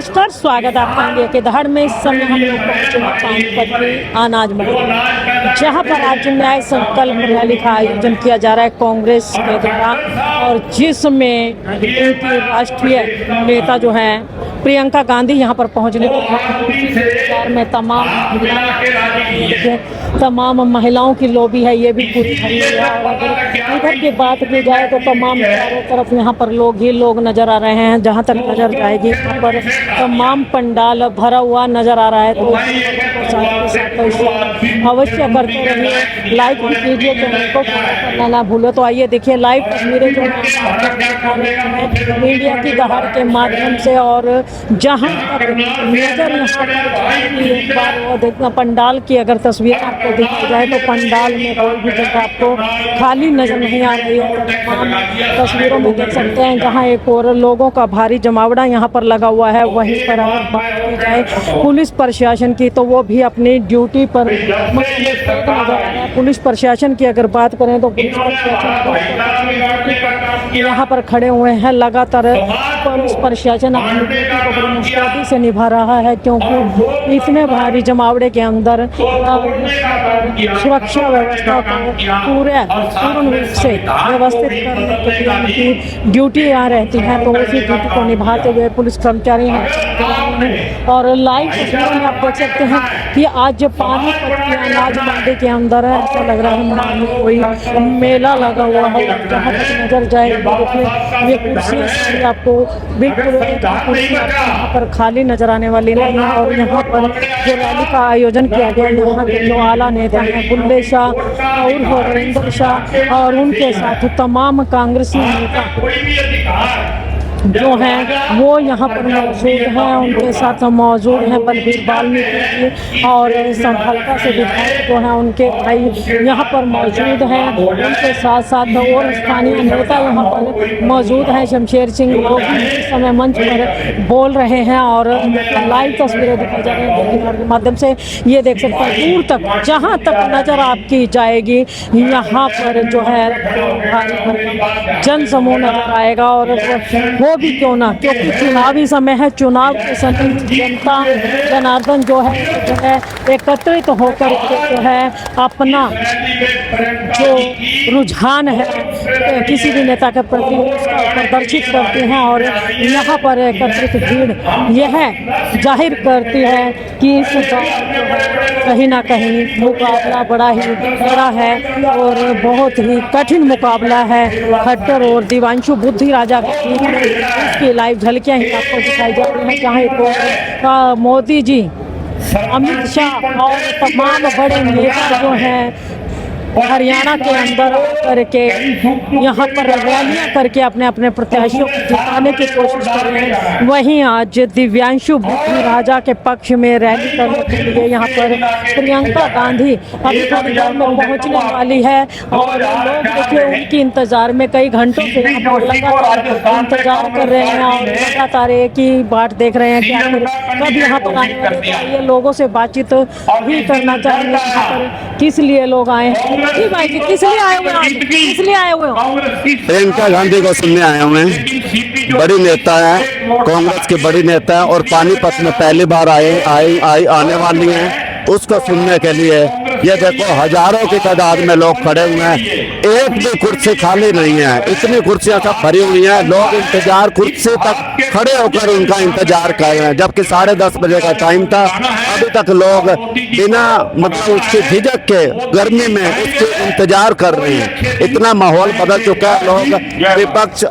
नमस्कार, स्वागत है आपका इंडिया के दहाड़ में। इस समय हम लोग पहुंचे हैं पानीपत के अनाज मंडी, जहां पर आज न्याय संकल्प रैली का आयोजन किया जा रहा है कांग्रेस के द्वारा, और जिसमें उनकी राष्ट्रीय नेता जो हैं प्रियंका गांधी यहां पर पहुंचने में तमाम महिलाओं की लॉबी है, ये भी पूरी खड़ी है। और अगर इधर की बात की जाए तो तमाम चारों तरफ यहाँ पर लोग ही लोग नजर आ रहे हैं। जहाँ तक नजर जाएगी यहाँ पर तमाम पंडाल भरा हुआ नजर आ रहा है। तो अवश्य करते रहिए, लाइक भी कीजिए, चैनल को करना ना भूलो। तो आइए देखिए लाइव तस्वीरें जो मीडिया की दहाड़ के माध्यम से। और जहाँ तक नजर एक बार वो देखना पंडाल की अगर तस्वीर आपको दिखाई जाए तो पंडाल में कोई भी जगह आपको खाली नजर नहीं आ रही है। तमाम तस्वीरों में देख सकते हैं जहां एक और लोगों का भारी जमावड़ा यहां पर लगा हुआ है। वहीं पर अगर बात की जाए पुलिस प्रशासन की तो वो भी अपनी ड्यूटी पर नजर आ रहा है। पुलिस प्रशासन की अगर बात करें तो पुलिस प्रशासन यहाँ पर खड़े हुए हैं। लगातार पुलिस प्रशासन अपनी ड्यूटी को बड़ी मुस्तैदी से निभा रहा है, क्योंकि इतने भारी जमावड़े के अंदर सुरक्षा व्यवस्था को पूर्ण रूप से व्यवस्थित करने के लिए उनकी ड्यूटी यहाँ रहती है। तो उसी ड्यूटी को निभाते हुए पुलिस कर्मचारी हैं। और लाइव तस्वीरों में आप देख सकते हैं कि आज पानीपत की अनाज मंडी के अंदर है, ऐसा लग रहा है मानो कोई मेला लगा हुआ है। जहाँ तक नजर जाए देखिए ये कुर्सियाँ आपको बिल्कुल यहाँ पर खाली नजर आने वाली नहीं है। और यहाँ पर जो रैली का आयोजन किया गया, यहाँ के जो आला नेता हैं बुल्ले शाह और हरिंदर शाह और उनके साथ तमाम कांग्रेसी नेता जो हैं वो यहाँ पर मौजूद हैं। उनके साथ मौजूद हैं बलबीर वाल्मीकि और हल्का से विधायक जो हैं उनके भाई यहाँ पर मौजूद हैं। उनके साथ साथ और स्थानीय नेता यहाँ पर मौजूद हैं। शमशेर सिंह वो भी इस समय मंच पर बोल रहे हैं और लाइव तस्वीरें दिखाई जा रही हैं के माध्यम से। ये देख सकते हैं दूर तक जहाँ तक नज़र आपकी जाएगी यहाँ पर जो है जन समूह नजर आएगा। और वो भी क्यों ना, क्योंकि चुनावी समय है। चुनाव के समय जनता जनार्दन जो है एकत्रित होकर के जो है अपना जो रुझान है किसी भी नेता के प्रति उसका प्रदर्शित करते हैं। और यहाँ पर एकत्रित भीड़ यह जाहिर करती है कि इस कहीं ना कहीं मुकाबला बड़ा ही बड़ा है और बहुत ही कठिन मुकाबला है। खट्टर और दिव्यांशु बुद्धि राजा की लाइव झलकियां ही आपको दिखाई जा रही हैं। चाहे तो मोदी जी, अमित शाह और तमाम बड़े नेता जो हैं हरियाणा के अंदर करके यहाँ पर रैलियाँ करके अपने अपने प्रत्याशियों को जिताने की कोशिश कर रहे हैं। वहीं आज दिव्यांशु बुद्धि राजा के पक्ष में रैली करने के लिए यहाँ पर प्रियंका गांधी अभी थोड़ी देर में पहुँचने वाली है। और लोग देखिए उनकी इंतज़ार में कई घंटों से यहाँ पर लगातार इंतजार कर रहे हैं और लगातार एक ही बात देख रहे हैं कि आखिर कब यहाँ पर आने वाले हैं। ये लोगों से बातचीत भी करना चाहिए यहाँ पर किस लिए लोग आए हैं। जी भाई जी, किस लिए आए हुए हैं? किस लिए आए हुए हो? प्रियंका गांधी को सुनने आए हुए हैं। बड़ी नेता है, कांग्रेस की बड़ी नेता है और पानीपत में पहली बार आने वाली हैं, उसको सुनने के लिए। ये देखो हजारों की तादाद में लोग खड़े हुए हैं, एक भी कुर्सी खाली नहीं है। इतनी कुर्सियां सब भरी हुई हैं, लोग इंतजार कुर्सी तक खड़े होकर उनका इंतजार कर रहे हैं। जबकि 10:30 बजे का टाइम था, अभी तक लोग बिना मतलब उसकी झिझक के गर्मी में उसके इंतजार कर रहे हैं। इतना माहौल बदल चुका है। लोग विपक्ष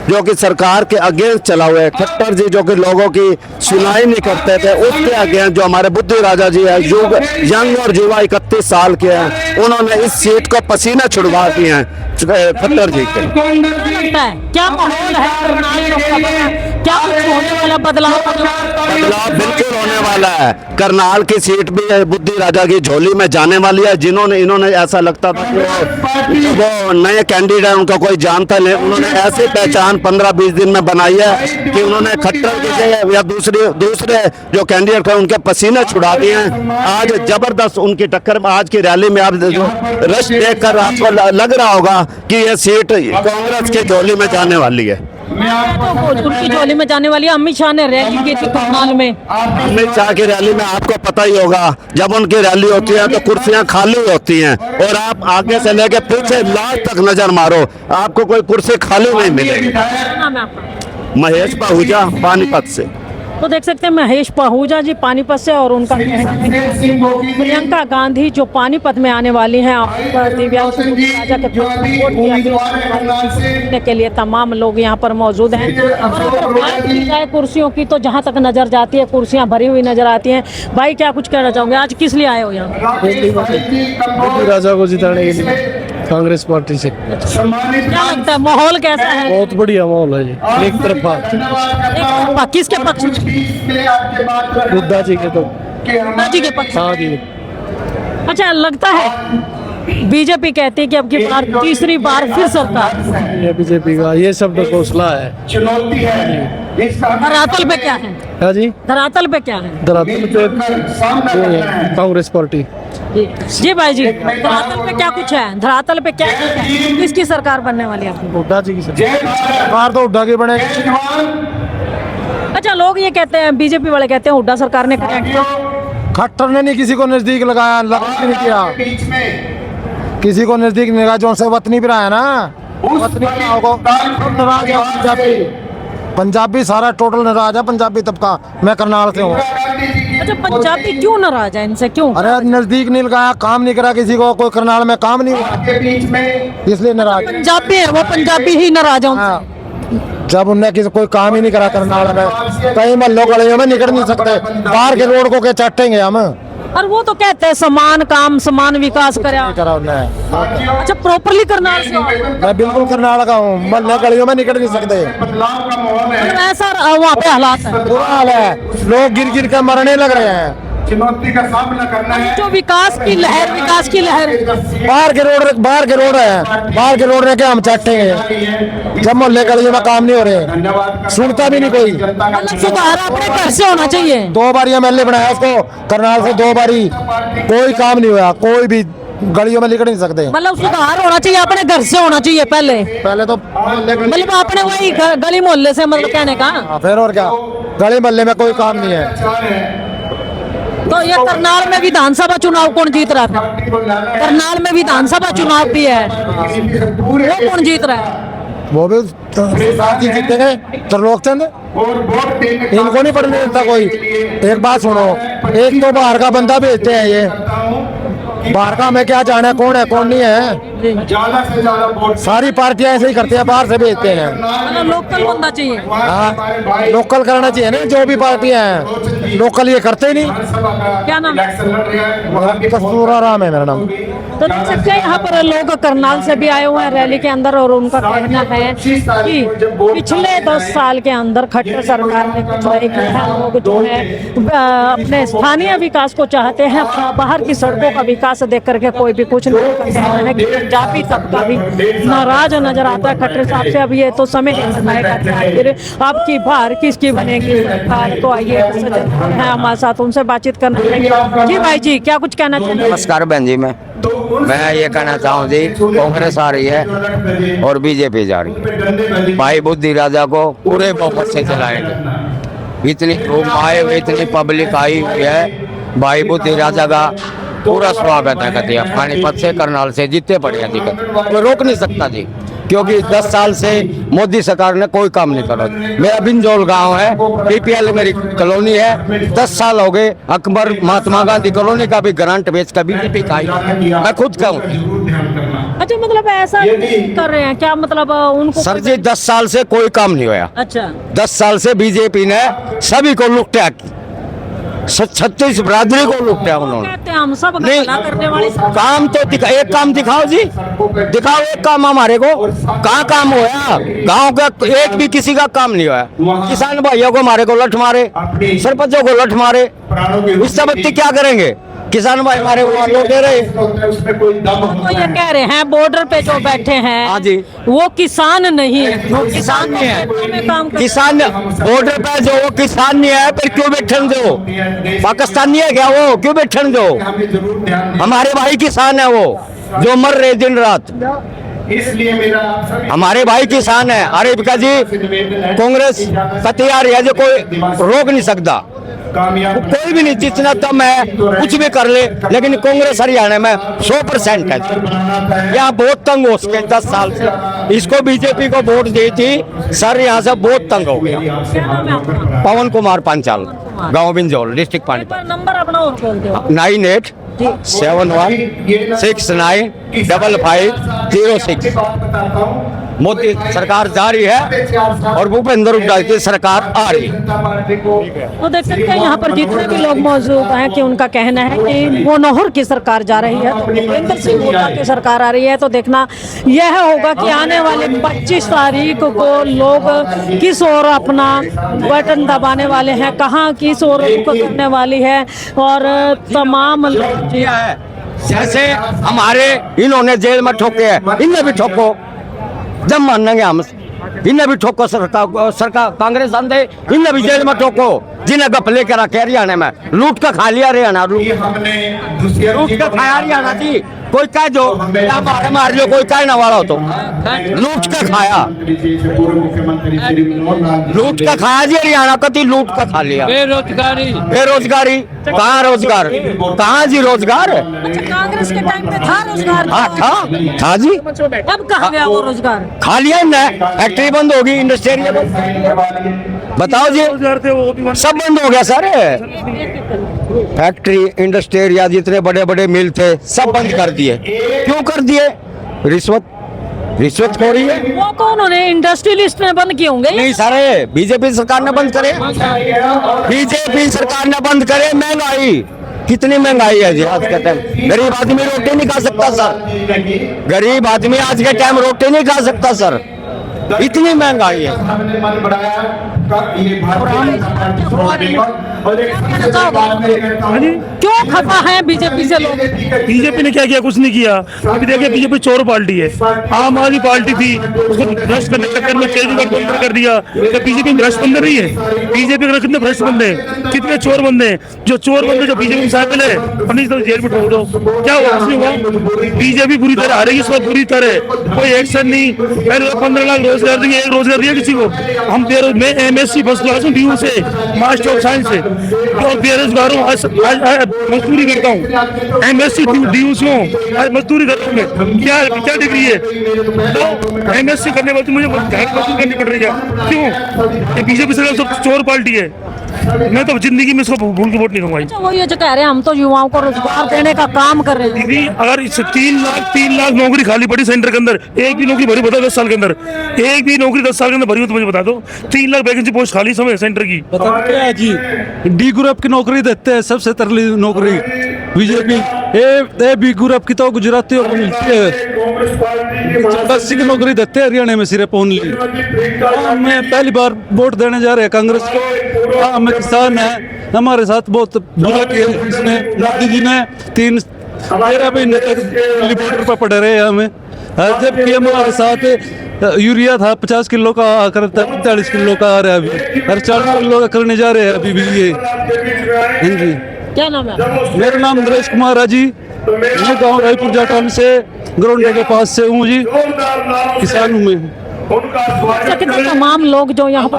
जो कि सरकार के अगेंस्ट चला हुआ है, खट्टर जी जो कि लोगों की सुनाई नहीं करते थे, उसके अगेंस्ट जो हमारे बुद्धि राजा जी है, जो यंग और युवा 31 साल के हैं, उन्होंने इस सीट को पसीना छुड़वा दिए हैं खट्टर जी के। क्या माहौल है? क्या होने वाला बदलाव बिल्कुल होने वाला है। करनाल की सीट भी बुद्धि राजा की झोली में जाने वाली है। इन्होंने ऐसा लगता था कि वो नए कैंडिडेट उनका कोई जानता नहीं, उन्होंने ऐसी पहचान 15-20 दिन में बनाई है कि उन्होंने खट्टर की जगह या दूसरे जो कैंडिडेट हैं उनके पसीने छुड़ा दिए हैं। आज जबरदस्त उनकी टक्कर आज की रैली में आप रश देखकर आपको लग रहा होगा कि ये सीट कांग्रेस के झोली में जाने वाली है। तो उनकी झोली में जाने वाली अमित शाह ने रैली की थी करनाल में। अमित शाह की रैली में आपको पता ही होगा, जब उनकी रैली होती है तो कुर्सियां खाली होती हैं, और आप आगे से लेके पीछे लास्ट तक नजर मारो, आपको कोई कुर्सी खाली नहीं मिलेगी। क्या नाम है आपका? महेश पाहुजा, पानीपत से। तो देख सकते हैं महेश पाहुजा जी पानीपत से, और उनका कहना है कि प्रियंका गांधी जो पानीपत में आने वाली हैं, दिव्यांग राजा के वोट दिया के लिए तमाम लोग यहाँ पर मौजूद हैं। और अगर बात की जाए कुर्सियों की, तो जहाँ तक नजर जाती है कुर्सियाँ भरी हुई नजर आती हैं। भाई क्या कुछ कहना चाहोगे, आज किस लिए आए हो यहाँ? राजा को जिताने के लिए कांग्रेस पार्टी से। क्या लगता है माहौल कैसा है? बहुत बढ़िया माहौल है जी, एक तरफा। किसके पक्ष में? बुद्धा जी के तो। बुद्धा जी के पक्ष में। हाँ जी। अच्छा, लगता है बीजेपी कहती है कि अब की बार तीसरी बार फिर सरकार। ये बीजेपी का ये शब्द घोषणा है। चुनौती है। धरातल पे क्या है? हाँ जी, धरातल पे क्या है? धरातल पे कांग्रेस पार्टी। जी भाई जी, धरातल पे क्या कुछ है? धरातल पे क्या कुछ है? किसकी सरकार बनने वाली है? हुड्डा जी की सरकार तो हुड्डा की बनेगी। अच्छा, लोग ये कहते हैं, बीजेपी वाले कहते हैं हुड्डा सरकार ने कराया। खट्टर ने नहीं किसी को नजदीक लगाया, नहीं किया किसी को नजदीक नहीं लगा, जो से वतनी भी रहा है ना, वतनी नाराज है पंजाबी सारा टोटल नाराज है पंजाबी तबका। मैं करनाल से हूँ। अच्छा, पंजाबी क्यों नाराज है इनसे, क्यों? अरे नजदीक नहीं लगाया, काम नहीं करा किसी को, कोई करनाल में काम नहीं हुआ, इसलिए नाराज। पंजाबी है वो, पंजाबी ही नाराज है उनसे। जब उनने किसी कोई काम ही नहीं करा करनाल में, कई महलों गलियों में निकल नहीं सकते, बाहर के रोड को के चाटेंगे हम। और वो तो कहते हैं समान काम समान विकास करा उन्हें। अच्छा, प्रॉपरली करनाल से हो? मैं बिल्कुल करनाल का हूँ, महल्ले गलियों में निकल नहीं सकते, मतलब ऐसा वहाँ पे हालात है। बुरा हाल है, लोग गिर गिर कर मरने लग रहे हैं। चुनौती का सामना करना है। जो विकास की लहर बाहर के रोड है, बाहर के रोड में क्या हम चाटेंगे, जब मोहल्ले गलियों में काम नहीं हो रहे, सुनता भी नहीं कोई। मतलब सुधार अपने घर से होना चाहिए। 2 बार एमएलए बनाया उसको करनाल से, 2 बारी कोई काम नहीं हुआ, कोई भी गलियों में निकल नहीं सकते। मतलब सुधार होना चाहिए, अपने घर से होना चाहिए पहले तो मतलब अपने वही गली मोहल्ले से, मतलब कहने का। फिर और क्या, गली मोहल्ले में कोई काम नहीं है। तो ये करनाल में विधानसभा चुनाव कौन जीत रहा था? करनाल में विधानसभा चुनाव भी है, वो कौन जीत रहा है? वो भी जीते गए त्रिलोक चंद, इनको नहीं पढ़ने देता कोई। एक बात सुनो, एक तो बाहर का बंदा भेजते हैं, ये बाहर का हमें क्या जाना कौन है कौन नहीं है। ज्यादा से ज्यादा वोट सारी पार्टियां ऐसे ही करते हैं, बाहर से भेजते हैं। मतलब लोकल बनना चाहिए। हाँ, लोकल करना चाहिए ना, जो भी पार्टियां हैं लोकल ये करते ही नहीं। क्या नाम? कस्तूरा राम है मेरा नाम। तो देख सकते हैं यहाँ पर लोग करनाल से भी आए हुए हैं रैली के अंदर, और उनका कहना है कि पिछले 10 साल के अंदर खट्टर सरकार ने कुछ नहीं किया। लोग जो है अपने स्थानीय विकास को चाहते हैं, बाहर की सड़कों का विकास देख करके कोई भी कुछ नहीं कहना है कि पंजाबी तबका भी नाराज नजर आता है खट्टर साहब से। अब ये तो समय फिर आपकी बार किसकी बनेगी सरकार, तो आइए है हमारे साथ, उनसे बातचीत करना चाहिए। जी भाई जी, क्या कुछ कहना चाहिए? नमस्कार बहन जी, मैं ये कहना चाहूँ जी, कांग्रेस आ रही है और बीजेपी जा रही है। भाई बुद्धि राजा को पूरे बहुमत से चलाएंगे। इतनी लोग आए हुए, इतनी पब्लिक आई हुई है, भाई बुद्धि राजा का पूरा स्वागत है। कहते हैं पानीपत से करनाल से जितने पड़े हैं दिक्कत, कोई रोक नहीं सकता जी, क्योंकि 10 साल से मोदी सरकार ने कोई काम नहीं करा। मेरा बिंजोल गांव है, पीपीएल मेरी कॉलोनी है, 10 साल हो गए। अकबर महात्मा गांधी कॉलोनी का भी ग्रांट बेच कर बीजेपी का मैं खुद का हूँ। अच्छा, मतलब ऐसा कर रहे हैं क्या? मतलब उनको सर जी 10 साल से कोई काम नहीं हुआ। अच्छा, 10 साल से बीजेपी ने सभी को लुटा, 36 बरादरी को लुटा उन्होंने। कहते हैं हम सब नहीं, भला करने वाली काम तो एक काम दिखाओ जी, दिखाओ एक काम हमारे को। कहाँ काम हुआ? गांव का एक भी किसी का काम नहीं हुआ। किसान भाइयों को हमारे को लठ मारे, सरपंचों को लठ मारे, उससे बत्ती क्या करेंगे? किसान भाई हमारे वहाँ लोग दे रहे। तो ये कह रहे हैं बॉर्डर पे जो बैठे हैं, हाँ जी, वो किसान नहीं है। वो किसान नहीं है। काम कर किसान बॉर्डर पे जो वो किसान नहीं है, फिर क्यों बैठन दो? पाकिस्तानी है क्या वो? क्यों बैठन दो? हमारे भाई किसान है वो, जो मर रहे दिन रात। इसलिए मेरा आप सभी हमारे भाई किसान है। अरे विका जी, कांग्रेस का तैयार है जो कोई रोक नहीं सकता, कामयाब कोई भी नहीं, जितना तम है कुछ भी कर ले, लेकिन कांग्रेस हरियाणा में 100% है। यहाँ बहुत तंग हो सके 10 साल से, इसको बीजेपी को वोट दी थी सर, यहाँ से बहुत तंग हो गया। क्या नाम है आपका? पवन कुमार पांचाल, गाँव बिंजौल, डिस्ट्रिक्ट एक बार नंबर अपना और बोल दो। 9871695506। बताता हूँ, मोदी सरकार जा रही है और भूपेंद्र हुड्डा की सरकार आ रही है। जनता पार्टी को तो देख सकते हैं यहाँ पर जितने भी लोग मौजूद हैं कि उनका कहना है कि मनोहर की सरकार जा रही है, तो भूपेंद्र सिंह हुड्डा की सरकार आ रही है। तो देखना यह होगा कि आने वाले 25 तारीख को लोग किस ओर अपना बटन दबाने वाले हैं, कहाँ किस ओर रुख करने वाली है। और तमाम लोग किया है, जैसे हमारे इन्होंने जेल में ठोके हैं, इन्हें भी ठोको, जब मानेंगे हम, इन्हें भी ठोको। सरकार कांग्रेस आंदे, इन्हें भी जेल में ठोको, जिन्हें गप लेकर रखे हरियाणा में, लूट का खा लिया हरियाणा, ये हमने दूसरी लूट का खाया हरियाणा जी। कोई कह जो मार लो, कोई कह ना वाला हो तो लूट का खाया, पूर्व मुख्यमंत्री श्री मनोहर लाल लूट का खाया जी हरियाणा, कति लूट का खा लिया। बेरोजगारी, कहाँ रोजगार, कहाँ जी रोजगार? अच्छा, कांग्रेस के टाइम पे था रोजगार? हाँ था जी, अब कहाँ गया वो रोजगार? खा लिया इन्हें, फैक्ट्री बंद होगी, इंडस्ट्री बताओ जी, सब बंद हो गया सर। फैक्ट्री, इंडस्ट्री या जितने बड़े बड़े मिल थे सब बंद कर दिए। क्यों कर दिए? रिश्वत खोरी है। वो कौन उन्हें इंडस्ट्रियलिस्ट ने बंद किए होंगे? नहीं सारे बीजेपी सरकार ने बंद करे, बीजेपी सरकार ने बंद करे। महंगाई, कितनी महंगाई है जी आज के टाइम, गरीब आदमी रोटी नहीं खा सकता सर, गरीब आदमी आज के टाइम रोटी नहीं खा सकता सर, इतनी महंगाई है। हमने मन बढ़ाया ये भारतीय जनता पार्टी छोड़ने और एक सबसे बड़ी बात मैं कहता हूँ, क्यों खफा है बीजेपी से लोग? बीजेपी ने क्या किया? कुछ नहीं किया। अभी देखिए बीजेपी चोर पार्टी है। आम आदमी पार्टी थी, उसको भ्रष्ट करने के चक्कर में केजरीवाल को अंदर कर दिया। तो बीजेपी में भ्रष्ट बंदे नहीं है, बीजेपी के कितने भ्रष्ट बंदे, कितने चोर बंदे, जो चोर बंदे जो बीजेपी में शामिल है उन्हीं तो जेल में ठोक दो। क्या हुआ? कुछ नहीं हुआ। बीजेपी बुरी तरह हारेगी, इस बार बुरी तरह, कोई एक्शन नहीं। पहले 15 लाख रोजगार दिए, एक रोजगार दिया किसी को? हम मैं MSc फर्स्ट क्लास हूँ, DU से, मास्टर ऑफ साइंस से, और बेरोजगार हूँ, आज मजदूरी करता हूँ। MSc DU से हूँ, आज मजदूरी करता हूँ मैं। क्या डिग्री है? तो MSc करने वाले मुझे मजदूरी करनी पड़ रही है। क्यों? ये बीजेपी सरकार सब चोर पार्टी है। मैं तो जिंदगी में इसको भूल के वोट नहीं दूंगा। अच्छा, वो ये जो कह रहे हैं हम तो युवाओं को रोजगार देने का काम कर रहे हैं। दीदी अगर इस 3 लाख नौकरी खाली पड़ी सेंटर के अंदर, एक भी नौकरी भरी बता 10 साल के अंदर, एक भी नौकरी 10 साल के अंदर भरी हो तो मुझे बता दो। 3 लाख वैकेंसी पोस्ट खाली समय सेंटर की। पता क्या है जी, डी ग्रुप की नौकरी देते हैं, सबसे तरली नौकरी बीजेपी। ए बी ग्रुप की तो गुजरातियों को मिलती है, 80 की नौकरी देते हैं हरियाणा में सिर्फ ओनली। मैं पहली बार वोट देने जा रहे हैं कांग्रेस को। हाँ, मैं किसान है, हमारे साथ बहुत बुरा किया इसने, मोदी जी ने 13 महीने तक बॉर्डर पर पड़े रहे हमें। जबकि हमारे साथ यूरिया था 50 किलो का आकर 40 किलो का आ रहा है अभी, हर 40 किलो का करने जा रहे हैं अभी भी ये। हाँ जी, क्या नाम है? मेरा नाम नरेश कुमार है जी, मैं गाँव रायपुर जाटन से ग्राउंड के पास से हूँ जी, किसान हूँ मैं। अच्छा, कितने तमाम लोग जो यहाँ पर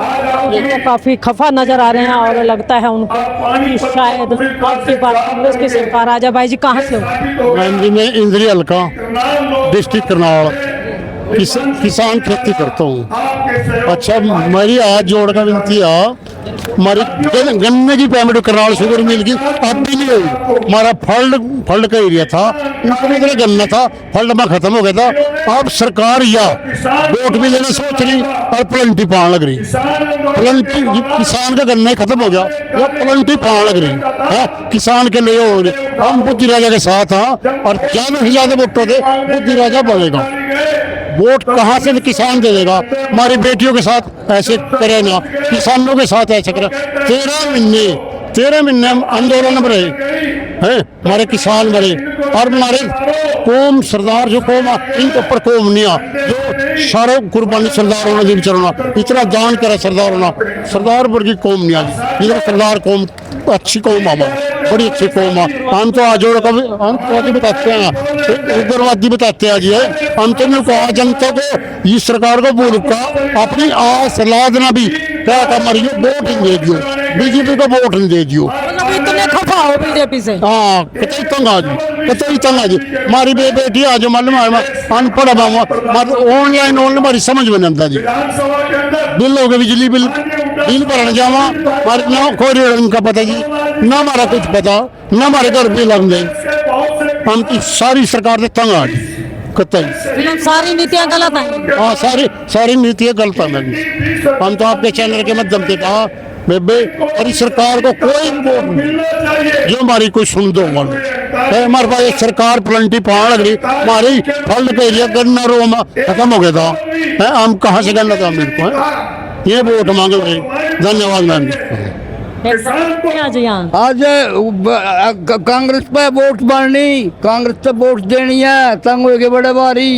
वो काफी खफा नजर आ रहे हैं और लगता है उनको कि शायद आपकी बार कांग्रेस की सरकार आ जाए। भाई जी कहाँ से हो? मैं इंद्री हल्का, डिस्ट्रिक्ट करनाल, किसान खेती करता हूँ। अच्छा, मेरी आज जोड़ का विनती है, हमारी गन्ने की पेमेंट करनाल शुगर मिल की अब भी नहीं हुई। हमारा फल्ड का एरिया था, इतना गन्ना था, फल्ड में खत्म हो गया था। अब सरकार या वोट भी लेना सोच रही और प्लंटी पान लग रही, प्लंटी किसान का गन्ना ही खत्म हो गया, या प्लंटी पान लग रही है किसान के लिए। हो रही हम बुद्धि राजा के साथ हैं और ज्यादा से ज्यादा वोटों से बुद्धि राजा बढ़ेगा। वोट कहाँ से किसान दे देगा? हमारी बेटियों के साथ ऐसे करे ना, किसानों के साथ ऐसे करे। 13 महीने हम आंदोलन में रहे हैं, हमारे किसान बड़े और हमारे कौम सरदार जो कौम इनके ऊपर कौम नहीं आ जो सारो कुर्बानी सरदार होना दिन चलना इतना दान करे सरदार होना सरदार वर्गी कौम नहीं आ जिधर सरदार कौम अच्छी कौम हमारी बड़ी अच्छी कौम है हम तो आज हम तो बताते हैं उग्रवादी बताते हैं जी हम तो कहा जनता को इस सरकार को बोल का अपनी आस लादना भी क्या मरियो वोट नहीं दे दियो बीजेपी को वोट नहीं दे दियो मतलब इतने खफा हो बीजेपी से? हाँ कतई तंगा जी हमारी बेटी आज मालूम है अनपढ़ ऑनलाइन हमारी समझ में नहीं आता जी बिल हो गए बिजली बिल भरने जावा हमारे ना कोई इनका पता जी ना हमारा कुछ पता ना हमारे घर बिल लग गए हम की सारी सरकार से तंग आ जी कतई मतलब सारी नीतियां गलत हैं। हाँ सारी नीतियाँ गलत है हम तो आपके चैनल के माध्यम से कहा बेबे और इस सरकार को कोई वोट नहीं जो हमारी कोई सुन दो हमारे पास एक सरकार प्लंटी पहाड़ लग रही हमारी फल के एरिया गन्ना रोम खत्म हो गया था हम कहाँ से गन्ना था मेरे को ये वोट मांग रहे धन्यवाद मैम आज यहाँ आज कांग्रेस पे वोट मारनी कांग्रेस पे वोट देनी है तंग हो गए बड़े भारी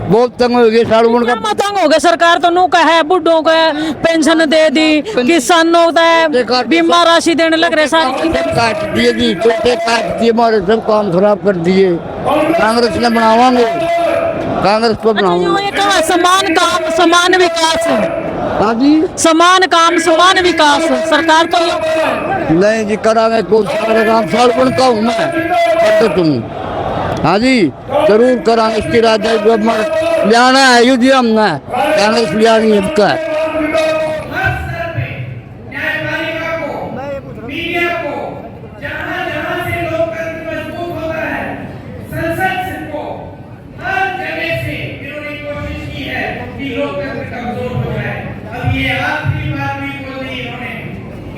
बहुत तंग हो गए साड़ू का तंग हो गए सरकार तो नू का है बुढ़ों को पेंशन दे दी किसानों का बीमा राशि देने लग रहे सारी काट दिए जी छोटे काट दिए हमारे सब काम खराब कर दिए कांग्रेस ने बनावांगे कांग्रेस को बनावांगे समान काम समान विकास हाँ जी समान काम समान विकास सरकार तो ये नहीं जी करांगे कुछ सारे काम साड़ू का हूँ मैं तुम हाँ जी जरूर करांगे इसकी राजधानी गवर्नमेंट जाना है युद्ध हमने कांग्रेस लियानी है इसका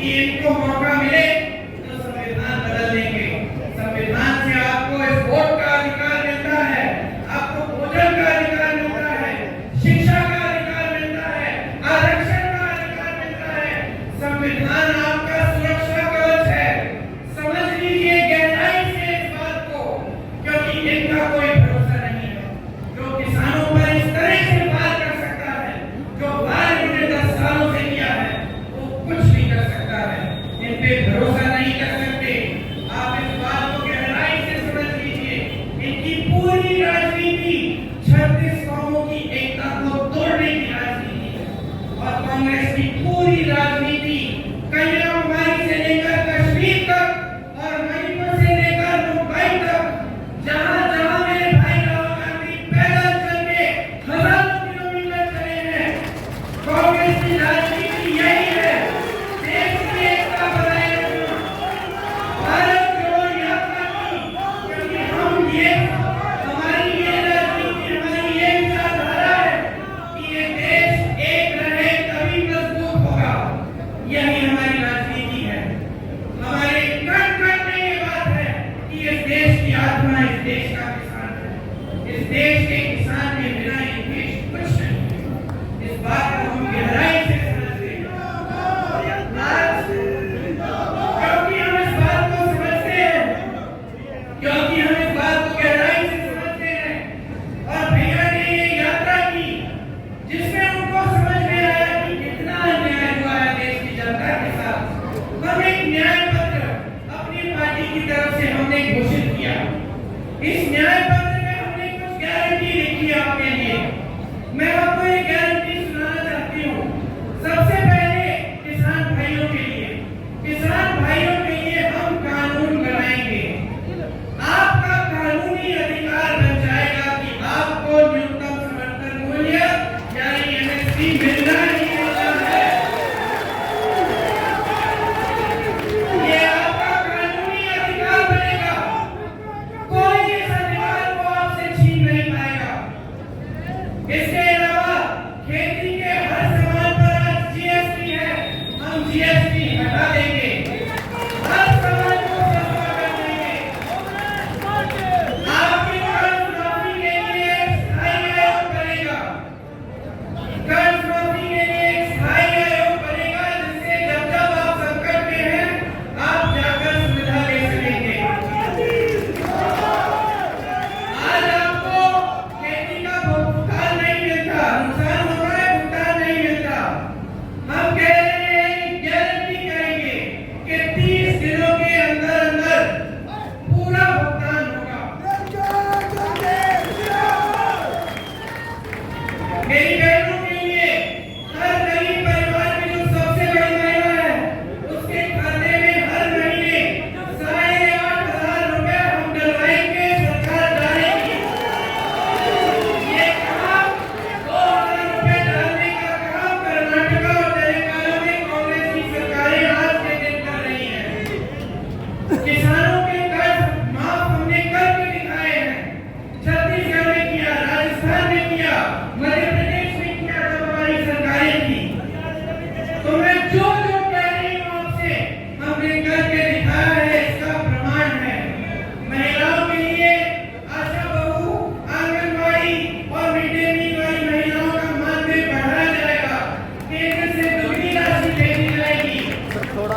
इनको मौका मिले तो संविधान बदल देंगे। संविधान से आपको इस वोट का अधिकार मिलता है, आपको भोजन का अधिकार मिलता है, शिक्षा का अधिकार मिलता है, आरक्षण का अधिकार मिलता है। संविधान आपका सुरक्षा कवच है। समझ लीजिए गहराई से इस बात को, क्योंकि इनका कोई भरोसा नहीं है। जो किसानों पर इस तरह से वार कर सकता है, जो वार इन्होंने 10 सालों से किया है, वो कुछ नहीं कर सकता है। इन पे भरोसा नहीं कर सकते। आप इस बात को गहराई से समझ लीजिए। इनकी पूरी राजनीति 36 कौमों की एकता को तोड़ने की राजनीति है और कांग्रेस की पूरी राजनीति कन्याकुमारी से लेकर कश्मीर तक और मणिपुर से लेकर मुंबई तक जहां जहां मेरे भाई राहुल गांधी पैदल चल के हजारों किलोमीटर चले हैं, कांग्रेस की राजनीति यही है। देश की एकता बनाए रखना, भारत जोड़ो यात्रा की, क्योंकि हम ये हमारी ये राजनीति हमारी ये विचारधारा है कि ये देश एक रहे तभी मजबूत होगा। यही हमारी राजनीति है। हमारे कण कण में ये बात है कि इस देश की आत्मा इस देश का किसान है। इस देश के किसान के बिना ये देश कुछ नहीं। इस बात को हम गहराई से समझते हैं। क्योंकि हम इस बात को समझते हैं, क्योंकि हम इस बात को गहराई से समझते हैं और भैया ने ये यात्रा की जिसमें उनको समझ में आया कि कितना अन्याय हुआ है देश की जनता के साथ। हम एक न्याय पत्र अपनी पार्टी की तरफ से हमने घोषित किया। इस न्याय पत्र में हमने कुछ गारंटी लिखी है आपके लिए। मैं आपको ये गारंटी सुनाना चाहती हूँ। सबसे पहले किसान भाइयों के लिए, किसान भाइयों के लिए हम कानून बनाएंगे। आपका कानूनी अधिकार बन जाएगा कि आपको न्यूनतम समर्थन मूल्य यानी एमएसपी मिलना ही मिलना है। ये आपका कानूनी अधिकार बनेगा। कोई इस अधिकार को आपसे छीन नहीं पाएगा। इसके अलावा खेती के हर सामान पर आज जीएसटी है, हम जीएसटी हटा देंगे। हर सामान को सस्ता कर देंगे। आपकी कर्ज माफी के लिए एक स्थायी आयोग बनेगा। कर्ज माफी के लिए एक स्थायी आयोग बनेगा जिससे जब जब आप संकट में हैं, आप जाकर सुविधा ले सकेंगे।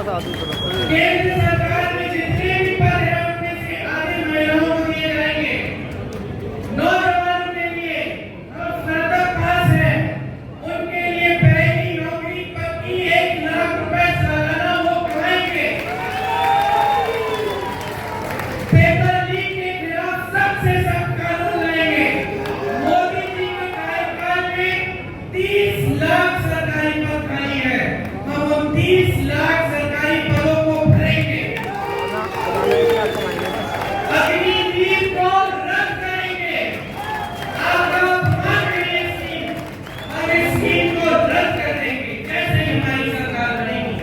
केंद्र सरकार में जितने भी पद हैं उनमें से आधे महिलाओं को दिए जाएंगे। नौजवानों के लिए जो स्नातक पास है उनके लिए पहली नौकरी पक्की 1 लाख रुपए सालाना वो कमाएंगे। पेपर लीक के खिलाफ सबसे सख्त कानून लाएंगे। मोदी जी के कार्यकाल में 30 लाख सरकारी पद खाली है, हम उन 30 लाख सरकारी पदों को भरेंगे। अग्निवीर को रद्द करेंगे। आपका अपमान है ये स्कीम, हम इस स्कीम को रद्द कर देंगे जैसे ही हमारी सरकार बनेगी।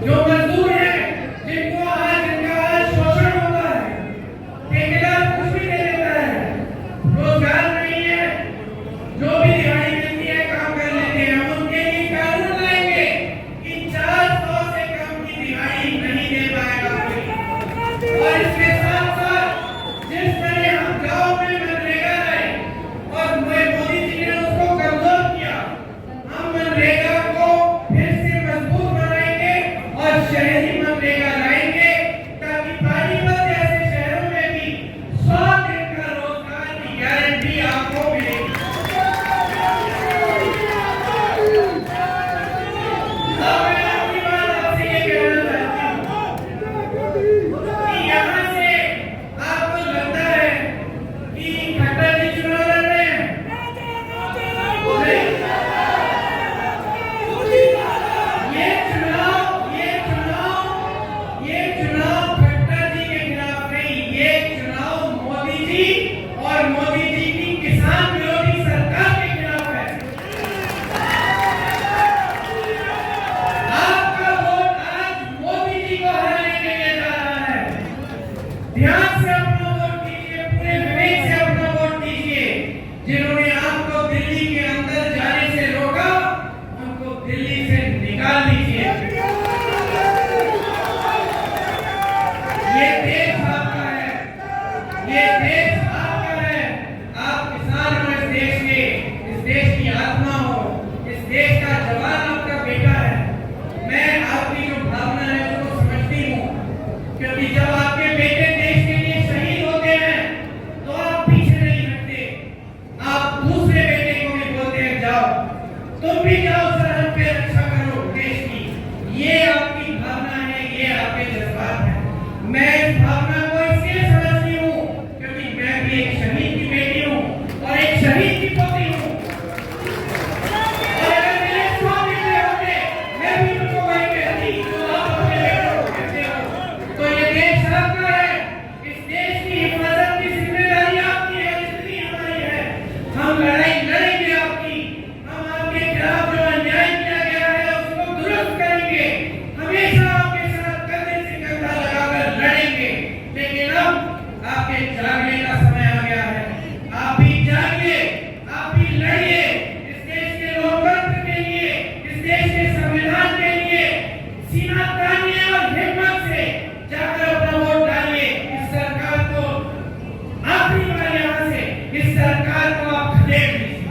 जो मजदूर हैं जिनको आज शोषण होता है, ठेकेदार कुछ भी दे देता है, रोजगार नहीं है, जो भी दिहाड़ी मिलती है काम कर लेते हैं, हम उनके लिए कानून लाएंगे कि 400 से कम की दिहाड़ी नहीं दे पाएगा कोई। और इसके साथ साथ जिस तरह हम गांव में मनरेगा लाए और मोदी जी ने उसको कमजोर किया, हम मनरेगा को फिर से मजबूत बनाएंगे और शहरी मनरेगा लाएंगे ताकि पानीपत जैसे शहरों में भी 100 दिन का रोजगार की गारंटी आपको मिलेगी। अब मैं आपकी बात आपसे ये कहना चाहती हूँ कि यहाँ से आपको लगता है कि खट्टर जी चुनाव लड़ रहे हैं। ये चुनाव खट्टर जी के खिलाफ नहीं, ये चुनाव मोदी जी और मोदी जी की किसान विरोधी सरकार के खिलाफ है। आपका वोट आज मोदी जी को हराने के लिए जा रहा है। ध्यान से अपना वोट दीजिए, पूरे विवेक से अपना वोट दीजिए। जिन्होंने आपको दिल्ली के अंदर जाने से रोका, उनको दिल्ली से निकाल दीजिए। ये देश आपका है, ये देश आपका है। आप किसान हो इस देश के, इस देश की आत्मा हो, इस देश का जवान आपका बेटा है। मैं आपकी जो भावना है उसको समझती हूँ, क्योंकि जब आपके बेटे देश के लिए शहीद होते हैं तो आप पीछे नहीं हटते, आप दूसरे बेटे को भी बोलते हैं जाओ, तुम भी जाओ सरहद पे रक्षा करो देश की। ये आपकी भावना है, ये आपके जज्बात हैं। मैं इस भावना को इसलिए समझती हूँ क्योंकि मैं भी एक शहीद की बेटी हूँ और एक शहीद की पोती हूँ। और अगर मेरे 100 बेटे होते, मैं भी उनको वही कहती जो आप अपने बेटों को कहते हो। तो ये देश आपका है, इस देश की हिफाजत की जिम्मेदारी आपकी है, जितनी हमारी है। हम लड़ाई लड़ेंगे आपकी, हम आपके खिलाफ जो अन्याय किया गया है उसको दुरुस्त करेंगे, हमेशा आपके साथ कंधे से कंधा लगाकर लड़ेंगे। लेकिन अब आपके जागने का समय आ गया है। आप भी जागिए, आप भी लड़िए इस देश के लोकतंत्र के लिए, इस देश के संविधान के लिए। सीना तानिए और हिम्मत से जाकर अपना वोट डालिए। इस सरकार को आखिरी बार यहाँ से, इस सरकार को आप खदेड़ दीजिए।